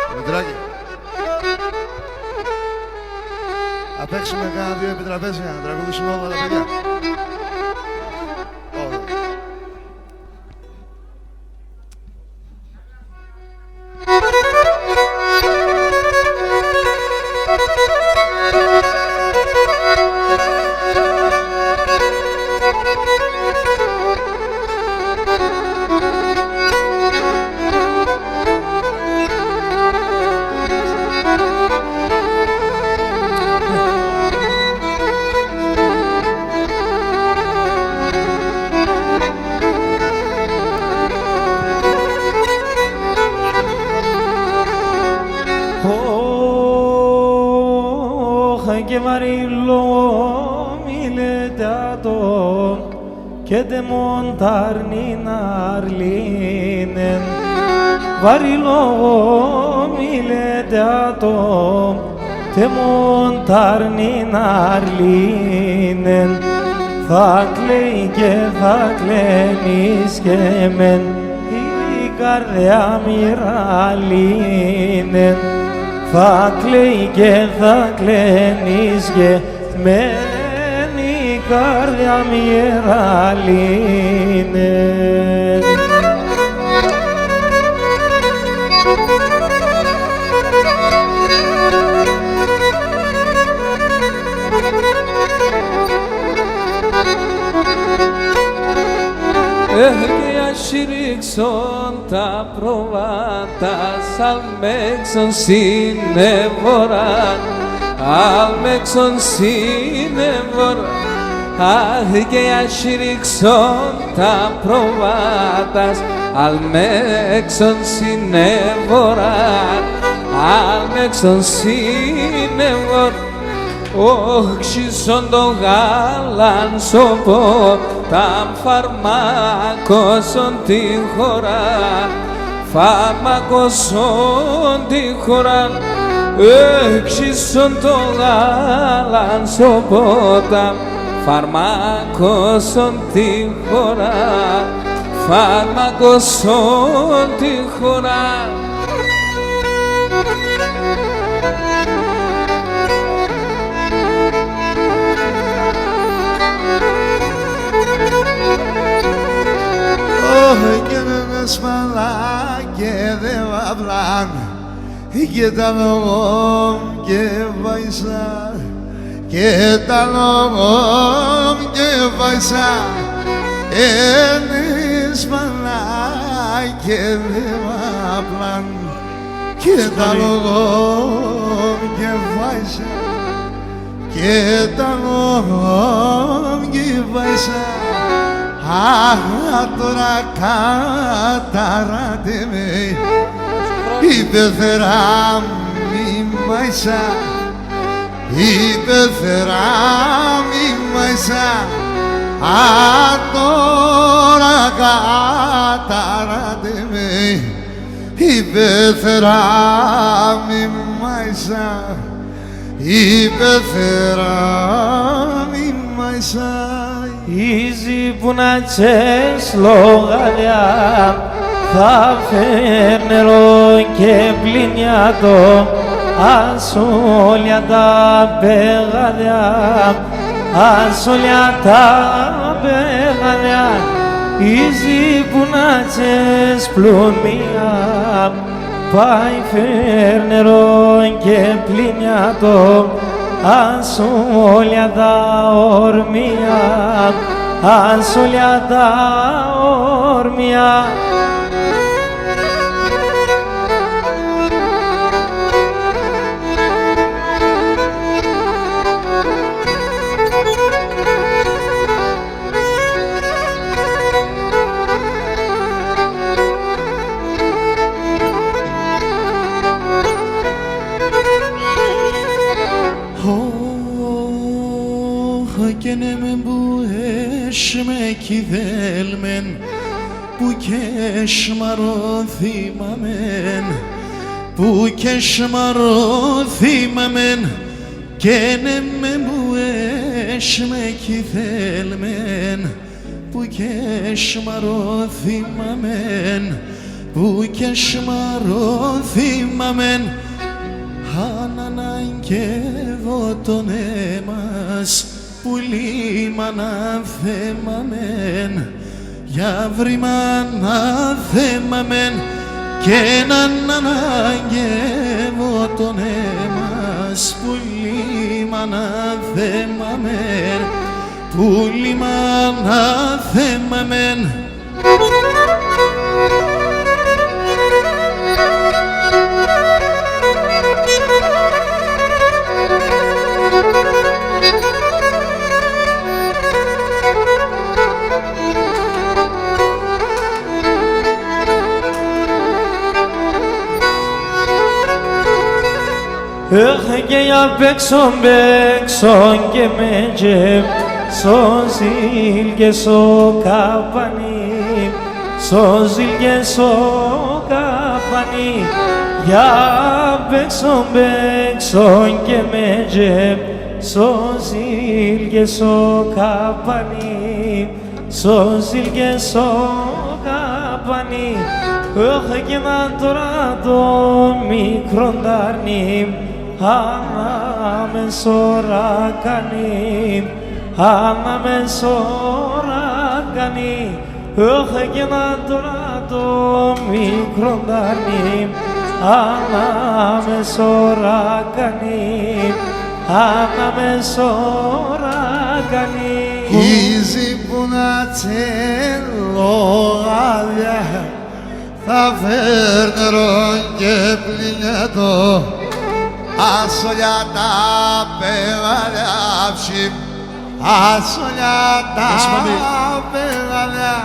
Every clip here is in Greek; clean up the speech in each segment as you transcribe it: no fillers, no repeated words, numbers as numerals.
Δημητράκη. Θα παίξουμε κάνα δύο επιτραπέζια, να τραγουδήσουν όλα τα παιδιά. che marillo mille dato che de montarni narlinen varillo mille dato te montarni narlinen θα κλαίει και θα κλαίνεις και μεν η καρδιά μοιραλίνεν θα κλαίει και θα κλαίνεις και μεν η καρδιά μοιραλίνεν. Και ας ρίξουν τα προβάτα σαν μέξον συνεβορά, αλμέξον συνεβορά. Και ας ρίξουν τα προβάτα αλμέξον συνεβορά, αλμέξον συνεβορά. Όχι σαν το γάλαν σωπό, τα φαρμάκωσον τη χώρα, φαρμάκωσον τη χώρα. Όχι σαν το γάλαν σωπό, τα φαρμάκωσον τη χώρα, φαρμάκωσον τη χώρα. Και δεν σπαλά και δεν βαβλάν και τα λόγω και βαϊσά και τα λόγω και βαϊσά δεν σπαλά και δεν βαβλάν και τα λόγω και βαϊσά και τα λόγω και βαϊσά. Τώρα καταράτε με η πεθερά μη μαϊσά, η πεθερά μη μαϊσά. Τώρα καταράτε με η πεθερά μη μαϊσά, η πεθερά μη μαϊσά. Ήζη που να τσες λογαλιά θα φέρνερο και πληνιάτο ασόλια τα πεγαδιά, ασόλια τα πεγαδιά. Ήζη που να τσες πλουμία πάει φέρνερο και πληνιάτο ασόλια τα ορμία, ασόλια τα ορμία. Και ναι με μπουέσ με κηδέλμεν που και σμαροθύμαμεν που και σμαροθύμαμεν και ναι με μου με κηδέλμεν που και σμαροθύμαμεν που και σμαροθύμαμεν αν αναγκεύω τον έμας που λίμμα αναθέμαμεν για βρήμα αναθέμαμεν και έναν αναγκεύω τον έμας που λίμμα αναθέμαμεν που λίμμα αναθέμαμεν. Και για παίξον και με τζεμ στο ζήλ και στο καπανί στο ζήλ και στο καπανί για παίξον και με τζεμ στο ζήλ και στο καπανί στο ζήλ και στο καπανί και να τώρα το μικρό δάρνη ανάμεσορα κάνει, ανάμεσορα κάνει, όχι και να τώρα το μικρό δάρνη, ανάμεσορα κάνει, ανάμεσορα κάνει. Ήζη που να τσέλω γάλια θα φέρνω και πλυνιατό ασολιά τα πεγαλιά ψημ, ασολιά τα πεγαλιά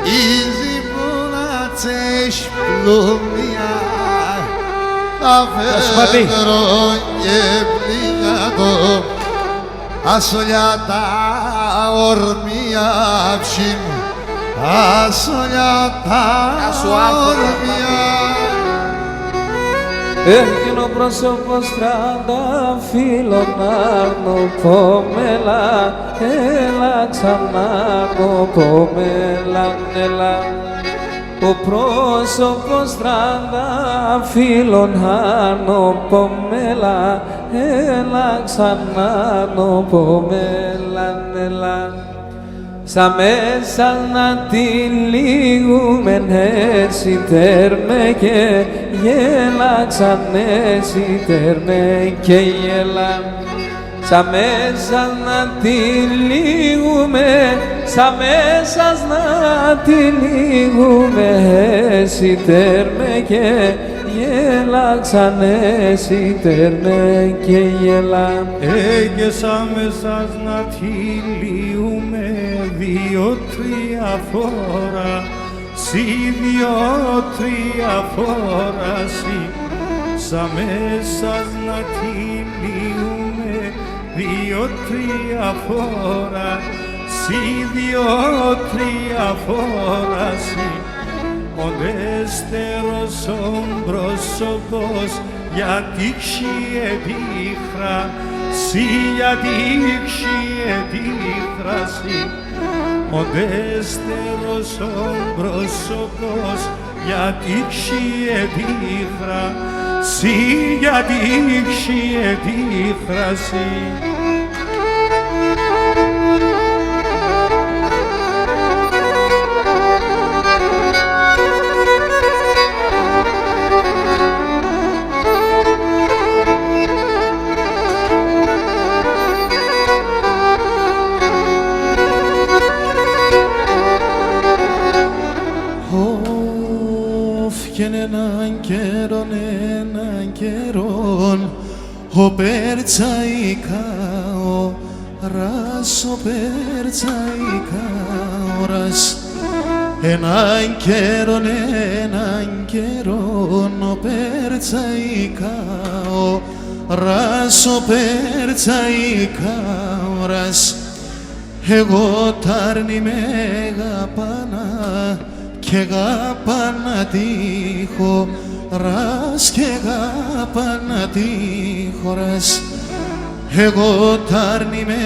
ήζη που να τσες πλούμια θα φέρνω και πλυνιατό ασολιά τα ορμία ψημ, ασολιά τα ορμία. Εκείνο πρόσωπος τρανταφύλλων αρνοπόμελα, έλα ξανά αρνοπόμελα, έλα. Ο πρόσωπος τρανταφύλλων αρνοπόμελα, έλα ξανά αρνοπόμελα, έλα. Σαν μέσα να τυλίγουμεν έτσι τέρμε και γέλαξαν έτσι τέρμε και γέλα. Σαν μέσα να τυλίγουμε, σαν μέσα να τυλίγουμε έτσι τέρμε και γέλαξαν έτσι τέρμε και γέλα. Και σαν μέσα να τυλίγουμε δύο-τρία φορά, σι δύο-τρία φορά σι, σαν μέσα να τυλίγουμε δύο-τρία φορά, σι δύο-τρία φορά σι. Ο δεύτερος ο πρόσωπος γιατί ξιεδίχρα, σι γιατί ξιεδίχρα σι. Ο δεύτερος ο πρόσωπος γιατί ξιεδίχρα, σι γιατί ξιεδίχρα σι. έναν καιρόν ο περτσαϊκά ώρας, ο περτσαϊκά ώρας. Έναν καιρόν ο περτσαϊκά ώρας, ο περτσαϊκά ώρας. Εγώ τάρνη με αγαπάνα και αγαπάνα τη χωράς και αγαπάνα τη χωράς. Εγώ τάρνη με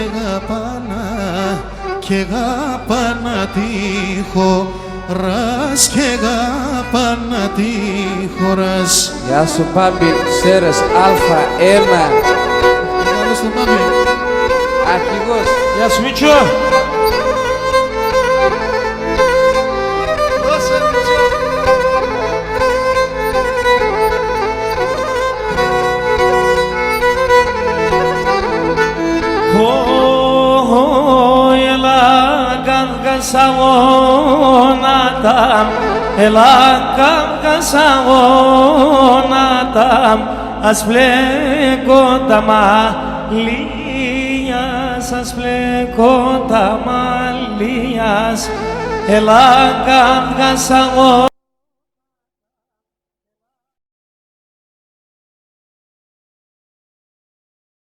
αγαπάνα και αγαπάνα τη χωράς και αγαπάνα τη χωράς. Γεια σου Πάμπη, Σέρες Α1. Καλώς τον Πάμπη. Αρχηγός. Γεια σου Μίτσο. Δώσε, Μίτσο. Ελά καυγασαγόνατα, ας πλέκω τα μαλλίας, ας πλέκω τα μαλλίας. Ελά καυγασαγόνατα.